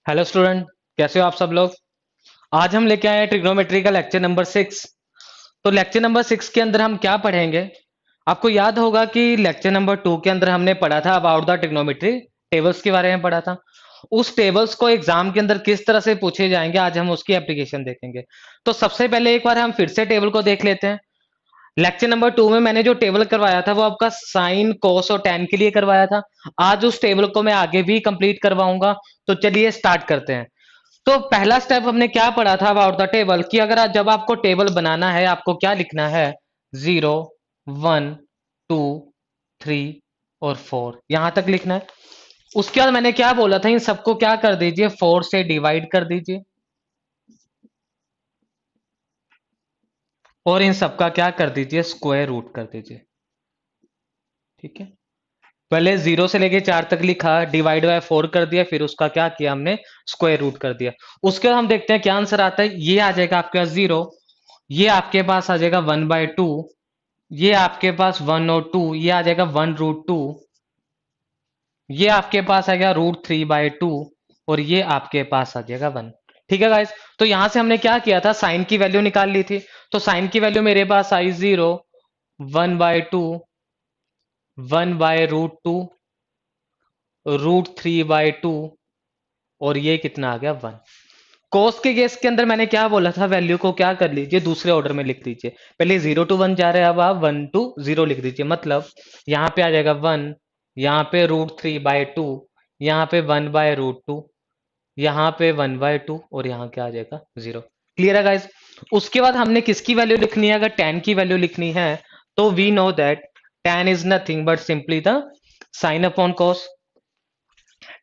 Hello student, कैसे हो आप सब लोग। आज हम लेके आए हैं ट्रिग्नोमेट्री का लेक्चर नंबर 6। तो लेक्चर नंबर 6 के अंदर हम क्या पढ़ेंगे। आपको याद होगा कि लेक्चर नंबर 2 के अंदर हमने पढ़ा था अबाउट द ट्रिग्नोमेट्री, टेबल्स के बारे में पढ़ा था। उस टेबल्स को एग्जाम के अंदर किस तरह से पूछे जाएंगे, आज हम उसकी एप्लीकेशन देखेंगे। तो सबसे पहले एक बार हम फिर से टेबल को देख लेते हैं। लेक्चर नंबर 2 में मैंने जो टेबल करवाया था वो आपका साइन, कोस और टैन के लिए करवाया था। आज उस टेबल को मैं आगे भी कंप्लीट करवाऊंगा। तो चलिए स्टार्ट करते हैं। तो पहला स्टेप हमने क्या पढ़ा था अबाउट द टेबल कि अगर जब आपको टेबल बनाना है आपको क्या लिखना है। 0, 1, 2, 3 और 4 यहां तक लिखना है। उसके बाद मैंने क्या बोला था, इन सबको क्या कर दीजिए, 4 से डिवाइड कर दीजिए और इन सबका क्या कर दीजिए, स्क्वायर रूट कर दीजिए। ठीक है। पहले 0 से लेके 4 तक लिखा, डिवाइड बाय 4 कर दिया, फिर उसका क्या किया हमने, स्क्वायर रूट कर दिया। उसके बाद हम देखते हैं क्या आंसर आता है। ये आ जाएगा आपके पास 0, ये आपके पास आ जाएगा 1/2, ये आपके पास 1 और 2, ये आ जाएगा 1√2, ये आपके पास आ गया √3/2 और ये आपके पास आ जाएगा 1। ठीक है गाइस। तो यहां से हमने क्या किया था, साइन की वैल्यू निकाल ली थी। तो साइन की वैल्यू मेरे पास आई 0, 1/2, 1/√2, √3/2 और ये कितना आ गया, 1। कोस के केस के अंदर मैंने क्या बोला था, वैल्यू को क्या कर लीजिए, दूसरे ऑर्डर में लिख लीजिए। पहले 0 to 1 जा रहे हैं, अब आप 1 to 0 लिख दीजिए। मतलब यहाँ पे आ जाएगा 1, यहाँ पे √3/2, यहाँ पे 1/√2, यहाँ पे 1/2 और यहाँ क्या आ जाएगा, 0। क्लियर है गाइज। उसके बाद हमने किसकी वैल्यू लिखनी है, अगर tan की वैल्यू लिखनी है तो we know that tan is nothing but simply the sine upon cos.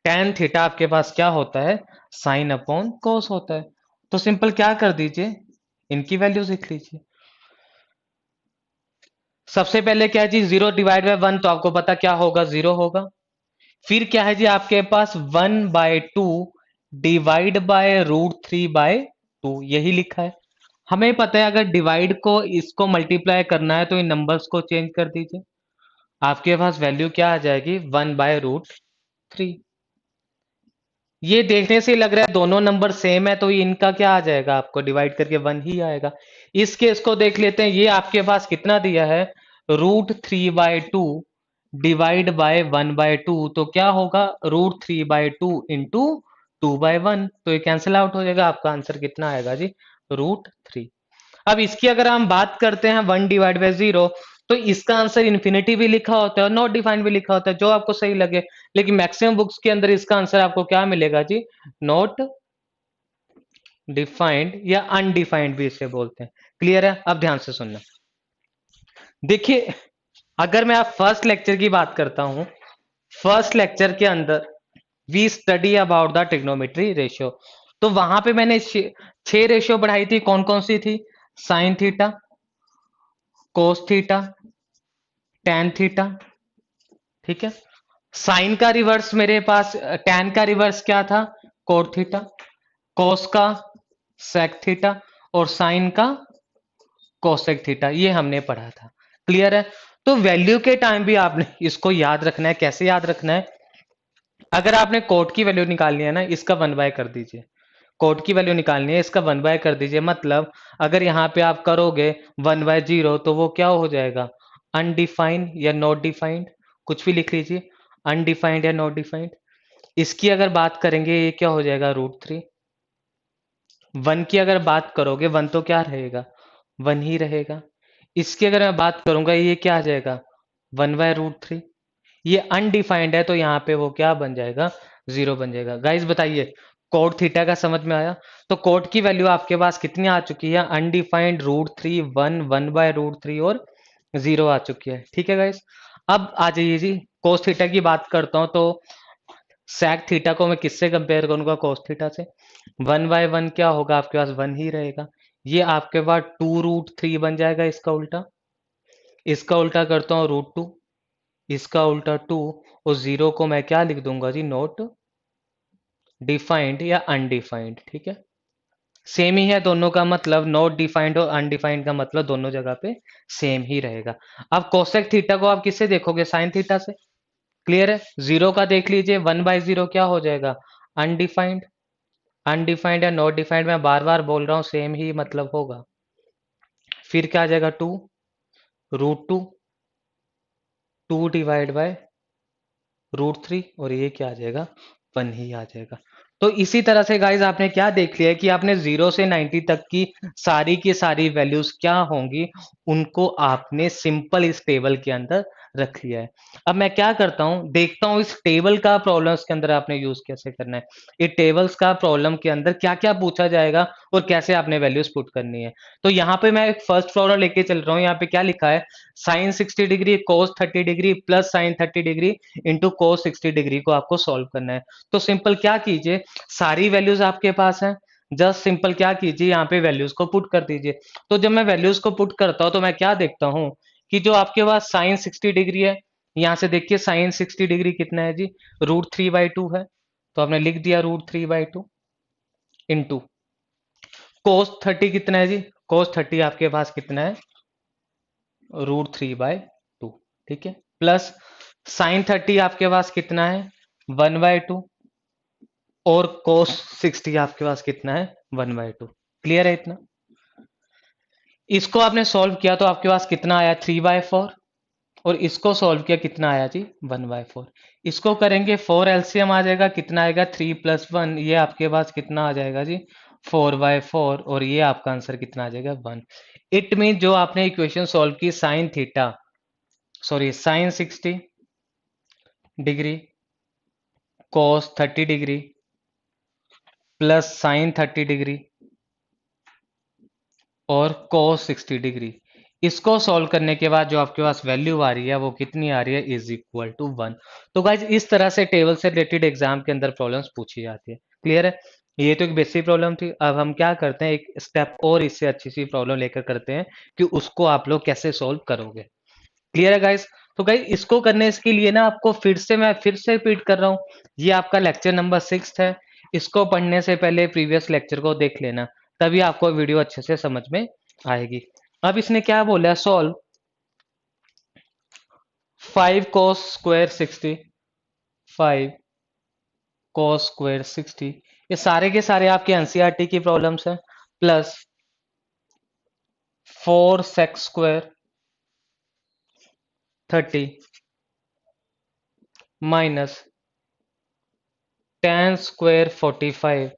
tan theta आपके पास क्या होता है, साइन अपॉन कॉस होता है। तो सिंपल क्या कर दीजिए, इनकी वैल्यूज लिख लीजिए। सबसे पहले क्या है जी, 0 डिवाइड बाय 1, तो आपको पता क्या होगा, 0 होगा। फिर क्या है जी आपके पास 1/2 डिवाइड बाय √3/2, यही लिखा है। हमें पता है अगर डिवाइड को इसको मल्टीप्लाई करना है तो इन नंबर्स को चेंज कर दीजिए। आपके पास वैल्यू क्या आ जाएगी, 1/√3। ये देखने से लग रहा है दोनों नंबर सेम है, तो इनका क्या आ जाएगा, आपको डिवाइड करके 1 ही आएगा। इस केस को देख लेते हैं, ये आपके पास कितना दिया है, √3/2 डिवाइड बाय 1/2, तो क्या होगा, √3/2 इंटू 2/1, तो ये कैंसिल आउट हो जाएगा। आपका आंसर कितना आएगा जी, √3। अब इसकी अगर हम बात करते हैं 1/0, तो इसका आंसर इन्फिनिटी भी लिखा होता है और नॉट डिफाइंड भी लिखा होता है, जो आपको सही लगे। लेकिन मैक्सिमम बुक्स के अंदर इसका आंसर आपको क्या मिलेगा जी, नॉट डिफाइंड या अनडिफाइंड भी इसे बोलते हैं। क्लियर है। अब ध्यान से सुनना। देखिए, अगर मैं आप फर्स्ट लेक्चर की बात करता हूं, फर्स्ट लेक्चर के अंदर we study about the trigonometry ratio, तो वहां पे मैंने 6 रेशियो पढ़ाई थी। कौन कौन सी थी, sine theta, cos theta, tan theta. ठीक है। साइन का रिवर्स मेरे पास, टैन का रिवर्स क्या था, कोट थीटा, कोस का सेक थीटा और साइन का कोसेक थीटा, ये हमने पढ़ा था। क्लियर है। तो वैल्यू के टाइम भी आपने इसको याद रखना है। कैसे याद रखना है, अगर आपने कोट की वैल्यू निकालनी है ना, इसका 1/, कर दीजिए। कोट की वैल्यू निकालनी है, इसका 1/, कर दीजिए। मतलब अगर यहाँ पे आप करोगे 1/0 तो वो क्या हो जाएगा, अनडिफाइंड या नॉट डिफाइंड, कुछ भी लिख लीजिए, अनडिफाइंड या नॉट डिफाइंड। इसकी अगर बात करेंगे ये क्या हो जाएगा, √3। 1 की अगर बात करोगे, 1 तो क्या रहेगा, 1 ही रहेगा। इसकी अगर मैं बात करूंगा ये क्या आ जाएगा, 1/√3। ये अनडिफाइंड है तो यहाँ पे वो क्या बन जाएगा, 0 बन जाएगा। गाइस बताइए, कोट थीटा का समझ में आया। तो कोट की वैल्यू आपके पास कितनी आ चुकी है, अनडिफाइंड, √3, 1, 1/√3 और 0 आ चुकी है। ठीक है गाइस। अब आ जाइए जी, कोस थीटा की बात करता हूं। तो sec थीटा को मैं किससे कंपेयर करूंगा, कोस थीटा से। 1/1 क्या होगा, आपके पास 1 ही रहेगा। ये आपके पास 2√3 बन जाएगा। इसका उल्टा करता हूँ, √2, इसका उल्टा 2 और 0 को मैं क्या लिख दूंगा जी, नॉट डिफाइंड या अनडिफाइंड। ठीक है। सेम ही है दोनों का मतलब, नॉट डिफाइंड और अनडिफाइंड का मतलब दोनों जगह पे सेम ही रहेगा। अब कोसेक थीटा को आप किससे देखोगे, साइन थीटा से। क्लियर है। 0 का देख लीजिए, 1/0 क्या हो जाएगा, अनडिफाइंड। अनडिफाइंड या नॉट डिफाइंड मैं बार बार बोल रहा हूँ, सेम ही मतलब होगा। फिर क्या आ जाएगा, 2 √2, 2/√3, और ये क्या आ जाएगा, 1 ही आ जाएगा। तो इसी तरह से गाइज आपने क्या देख लिया है कि आपने 0 से 90 तक की सारी वैल्यूज क्या होंगी, उनको आपने सिंपल इस टेबल के अंदर रख लिया है। अब मैं क्या करता हूं, देखता हूं इस टेबल का प्रॉब्लम्स के अंदर आपने यूज कैसे करना है, ये टेबल्स का प्रॉब्लम के अंदर क्या क्या पूछा जाएगा और कैसे आपने वैल्यूज पुट करनी है। तो यहाँ पे मैं एक फर्स्ट प्रॉब्लम लेके चल रहा हूँ। यहाँ पे क्या लिखा है, sine 60 degree cos 30 degree plus sine 30 degree into cos 60 degree को आपको सॉल्व करना है। तो सिंपल क्या कीजिए, सारी वैल्यूज आपके पास हैं, जस्ट सिंपल क्या कीजिए, यहाँ पे वैल्यूज को पुट कर दीजिए। तो जब मैं वैल्यूज को पुट करता हूं तो मैं क्या देखता हूं कि जो आपके पास साइन 60 डिग्री है, यहां से देखिए साइन 60 डिग्री कितना है जी, √3/2 है। तो आपने लिख दिया √3/2 इंटू कोस 30 कितना है जी, कोस 30 आपके पास कितना है, √3/2, ठीक है। प्लस साइन 30 आपके पास कितना है, 1/2, और कोस 60 आपके पास कितना है, 1/2। क्लियर है इतना। इसको आपने सॉल्व किया तो आपके पास कितना आया, 3/4, और इसको सॉल्व किया कितना आया जी, 1/4। इसको करेंगे 4 एलसीएम आ जाएगा, कितना आएगा, 3 + 1, ये आपके पास कितना आ जाएगा जी, 4/4, और ये आपका आंसर कितना आ जाएगा, 1। इट मीन जो आपने इक्वेशन सॉल्व की sine 60 degree cos 30 degree plus sine 30 degree और cos 60 डिग्री, इसको सॉल्व करने के बाद जो आपके पास वैल्यू आ रही है वो कितनी आ रही है, =1। तो गाइज इस तरह से टेबल से रिलेटेड एग्जाम के अंदर प्रॉब्लम्स पूछी जाती है। क्लियर है, ये तो एक बेसिक प्रॉब्लम थी। अब हम क्या करते हैं, एक स्टेप और इससे अच्छी सी प्रॉब्लम लेकर करते हैं कि उसको आप लोग कैसे सॉल्व करोगे। क्लियर है गाइज। तो गाइज इसको करने के लिए ना आपको मैं फिर से रिपीट कर रहा हूँ, ये आपका लेक्चर नंबर 6 है। इसको पढ़ने से पहले प्रीवियस लेक्चर को देख लेना, तभी आपको वीडियो अच्छे से समझ में आएगी। अब इसने क्या बोला, solve 5 cos square 60, 5 cos square 60, ये सारे के सारे आपके एनसीईआरटी की प्रॉब्लम्स हैं। Plus 4 sec square 30 minus tan square 45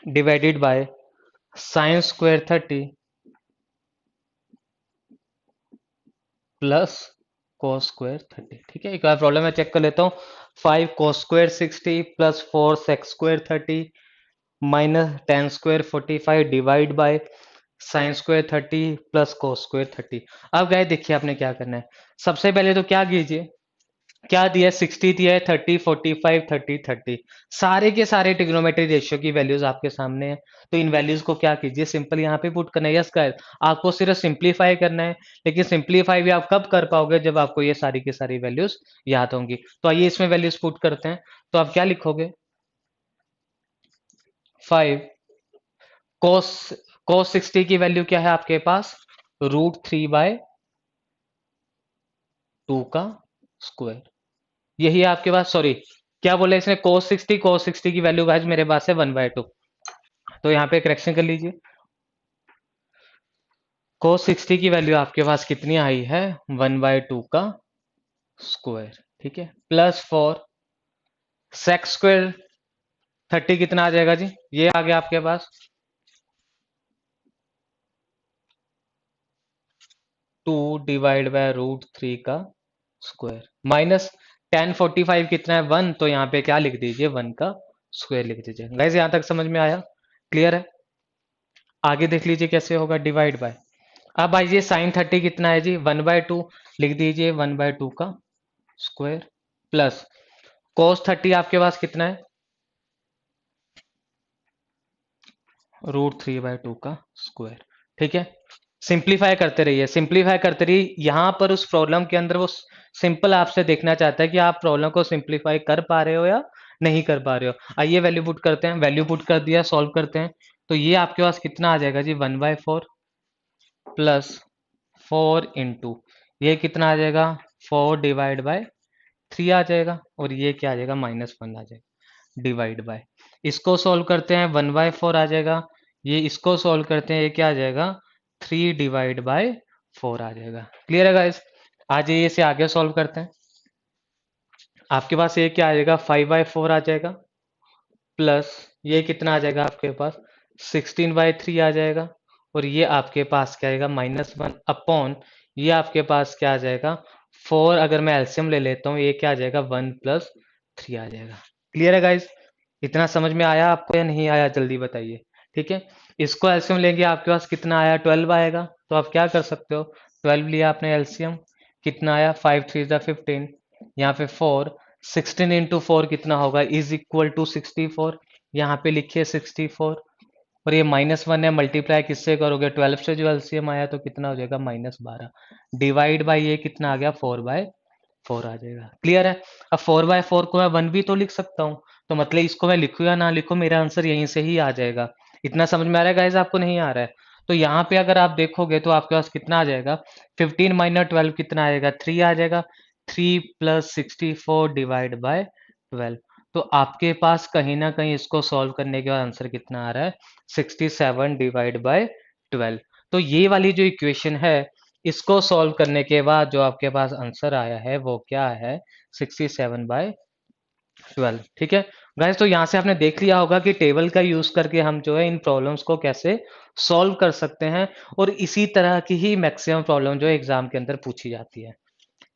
divided by sine square 30 plus cos square 30। ठीक है, एक बार प्रॉब्लम मैं चेक कर लेता हूँ। 5 cos square 60 plus 4 sec square 30 minus tan square 45 divide by sine square 30 plus cos square 30। अब गए देखिए आपने क्या करना है, सबसे पहले तो क्या कीजिए, क्या दिया है, 60 दिया है, 30 45 30 30, सारे के सारे ट्रिग्नोमेट्री रेशियो की वैल्यूज आपके सामने है। तो इन वैल्यूज को क्या कीजिए, सिंपल यहाँ पे पुट करना है। यस गाइस, आपको सिर्फ सिंप्लीफाई करना है, लेकिन सिंप्लीफाई भी आप कब कर पाओगे, जब आपको ये सारी की सारी वैल्यूज याद होंगी। तो आइए इसमें वैल्यूज पुट करते हैं। तो आप क्या लिखोगे, 5 कोस कोस 60 की वैल्यू क्या है आपके पास, √3/2 का स्क्वायर, यही है आपके पास। सॉरी, क्या बोले इसने, cos 60 की वैल्यू गाइस मेरे पास है 1/2। तो यहाँ पे करेक्शन कर लीजिए, cos 60 की वैल्यू आपके पास कितनी आई है, 1/2 का स्क्वायर। ठीक है, प्लस 4 sec स्क्वायर 30 कितना आ जाएगा जी, ये आ गया आपके पास 2 डिवाइड बाय √3 का स्क्वायर, माइनस tan 45 कितना है, 1, तो यहाँ पे क्या लिख दीजिए, 1 का स्क्वायर लिख दीजिए। गाइस यहाँ तक समझ में आया, क्लियर है। आगे देख लीजिए कैसे होगा, डिवाइड बाय, अब आइए साइन 30 कितना है जी, 1/2, लिख दीजिए 1/2 का स्क्वायर, प्लस cos 30 आपके पास कितना है, √3/2 का स्क्वायर। ठीक है, सिंप्लीफाई करते रहिए, सिंप्लीफाई करते रहिए। यहां पर उस प्रॉब्लम के अंदर वो सिंपल आपसे देखना चाहता है कि आप प्रॉब्लम को सिंप्लीफाई कर पा रहे हो या नहीं कर पा रहे हो। आइए वैल्यू पुट करते हैं, वैल्यू पुट कर दिया, सॉल्व करते हैं। तो ये आपके पास कितना आ जाएगा जी, 1/4 प्लस 4 इंटू, ये कितना आ जाएगा, 4 डिवाइड बाय 3 आ जाएगा, और ये क्या आ जाएगा, -1 आ जाएगा। डिवाइड बाय, इसको सॉल्व करते हैं 1/4 आ जाएगा, ये इसको सॉल्व करते हैं, ये क्या आ जाएगा 3/4 आ जाएगा। क्लियर है गाइस? आ जाइए इसे आगे सॉल्व करते हैं। आपके पास ये क्या आ जाएगा 5/4 आ जाएगा, प्लस ये कितना आ जाएगा आपके पास 16/3 आ जाएगा, और ये आपके पास क्या आएगा -1 अपॉन ये आपके पास क्या आ जाएगा 4, अगर मैं एलसीएम ले लेता हूँ ये क्या आ जाएगा 1 + 3 आ जाएगा। क्लियर है गाइस? इतना समझ में आया आपको या नहीं आया जल्दी बताइए। ठीक है, इसको एलसीएम लेंगे आपके पास कितना आया 12 आएगा, तो आप क्या कर सकते हो 12 लिया आपने एलसीएम, कितना आया 5 3 15, यहाँ पे 4, 16 इंटू 4 कितना होगा इज इक्वल टू 64, यहाँ पे लिखिए 64, और ये -1 है, मल्टीप्लाई किससे करोगे 12 से, जो एलसीएम आया तो कितना हो जाएगा -12, डिवाइड बाई ये कितना आ गया 4/4 आ जाएगा। क्लियर है? अब 4/4 को मैं 1 भी तो लिख सकता हूँ, तो मतलब इसको मैं लिखूँ या ना लिखूँ मेरा आंसर यहीं से ही आ जाएगा। इतना समझ में आ रहा है गाइस आपको, नहीं आ रहा है? तो यहाँ पे अगर आप देखोगे तो आपके पास कितना आ जाएगा 15 - 12 कितना आएगा 3 आ जाएगा, 3 + 64 डिवाइड बाय 12, तो आपके पास कहीं ना कहीं इसको सॉल्व करने के बाद आंसर कितना आ रहा है 67 डिवाइड बाय 12। तो ये वाली जो इक्वेशन है इसको सॉल्व करने के बाद जो आपके पास आंसर आया है वो क्या है 67/12। ठीक है गाइस, तो यहाँ से आपने देख लिया होगा कि टेबल का यूज करके हम जो है इन प्रॉब्लम्स को कैसे सॉल्व कर सकते हैं, और इसी तरह की ही मैक्सिमम प्रॉब्लम जो एग्जाम के अंदर पूछी जाती है।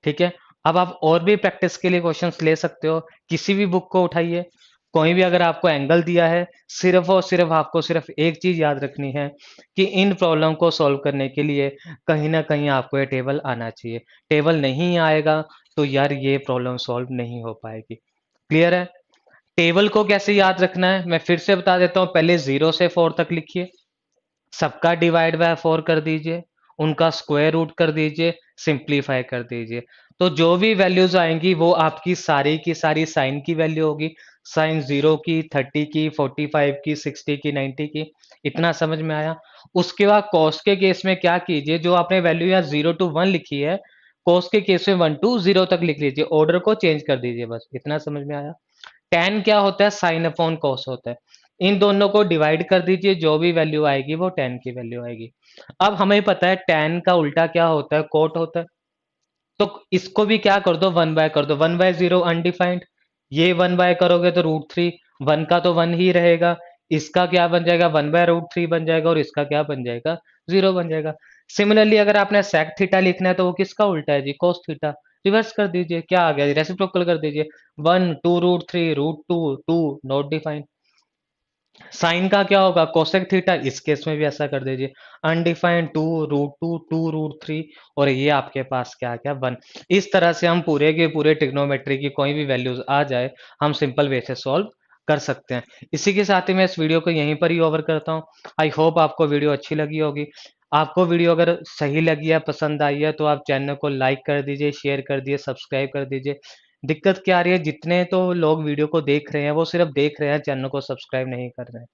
ठीक है, अब आप और भी प्रैक्टिस के लिए क्वेश्चंस ले सकते हो, किसी भी बुक को उठाइए, कोई भी अगर आपको एंगल दिया है, सिर्फ और सिर्फ आपको सिर्फ एक चीज याद रखनी है कि इन प्रॉब्लम को सॉल्व करने के लिए कहीं ना कहीं आपको ये टेबल आना चाहिए। टेबल नहीं आएगा तो यार ये प्रॉब्लम सॉल्व नहीं हो पाएगी। क्लियर है? टेबल को कैसे याद रखना है मैं फिर से बता देता हूँ, पहले 0 से 4 तक लिखिए, सबका डिवाइड बाय 4 कर दीजिए, उनका स्क्वायर रूट कर दीजिए, सिंप्लीफाई कर दीजिए, तो जो भी वैल्यूज आएंगी वो आपकी सारी की सारी साइन की वैल्यू होगी, साइन 0 की, 30 की, 45 की, 60 की, 90 की। इतना समझ में आया? उसके बाद कॉस के केस में क्या कीजिए, जो आपने वैल्यू यहाँ 0 to 1 लिखी है, कॉस के केस में 1 to 0 तक लिख लीजिए, ऑर्डर को चेंज कर दीजिए, बस इतना समझ में आया? tan क्या होता है साइन अपॉन कॉस होता है, इन दोनों को डिवाइड कर दीजिए, जो भी वैल्यू आएगी वो tan की वैल्यू आएगी। अब हमें पता है tan का उल्टा क्या होता है कोट होता है, तो इसको भी क्या कर दो 1/, कर दो 1/0 अनडिफाइंड, ये 1/, करोगे तो √3, 1 का तो 1 ही रहेगा, इसका क्या बन जाएगा 1/√3 बन जाएगा, और इसका क्या बन जाएगा 0 बन जाएगा। सिमिलरली अगर आपने sec थीटा लिखना है तो वो किसका उल्टा है जी cos थीटा, रिवर्स कर दीजिए, क्या आ गया रेसिप्रोकल कर दीजिए, 1 2√3 √2 2 नॉट डिफाइंड। साइन का क्या होगा कोसेक थीटा, इस केस में भी ऐसा कर दीजिए, अनडिफाइंड 2√2 2√3, और ये आपके पास क्या क्या 1। इस तरह से हम पूरे के पूरे ट्रिग्नोमेट्री की कोई भी वैल्यूज आ जाए हम सिंपल वे से सॉल्व कर सकते हैं। इसी के साथ ही मैं इस वीडियो को यहीं पर ही ओवर करता हूँ। आई होप आपको वीडियो अच्छी लगी होगी। आपको वीडियो अगर सही लगी है, पसंद आई है, तो आप चैनल को लाइक कर दीजिए, शेयर कर दीजिए, सब्सक्राइब कर दीजिए। दिक्कत क्या आ रही है, जितने तो लोग वीडियो को देख रहे हैं वो सिर्फ देख रहे हैं, चैनल को सब्सक्राइब नहीं कर रहे हैं।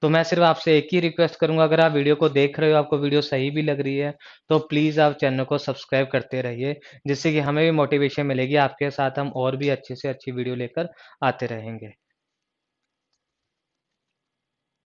तो मैं सिर्फ आपसे एक ही रिक्वेस्ट करूंगा, अगर आप वीडियो को देख रहे हो, आपको वीडियो सही भी लग रही है, तो प्लीज़ आप चैनल को सब्सक्राइब करते रहिए, जिससे कि हमें भी मोटिवेशन मिलेगी, आपके साथ हम और भी अच्छी से अच्छी वीडियो लेकर आते रहेंगे।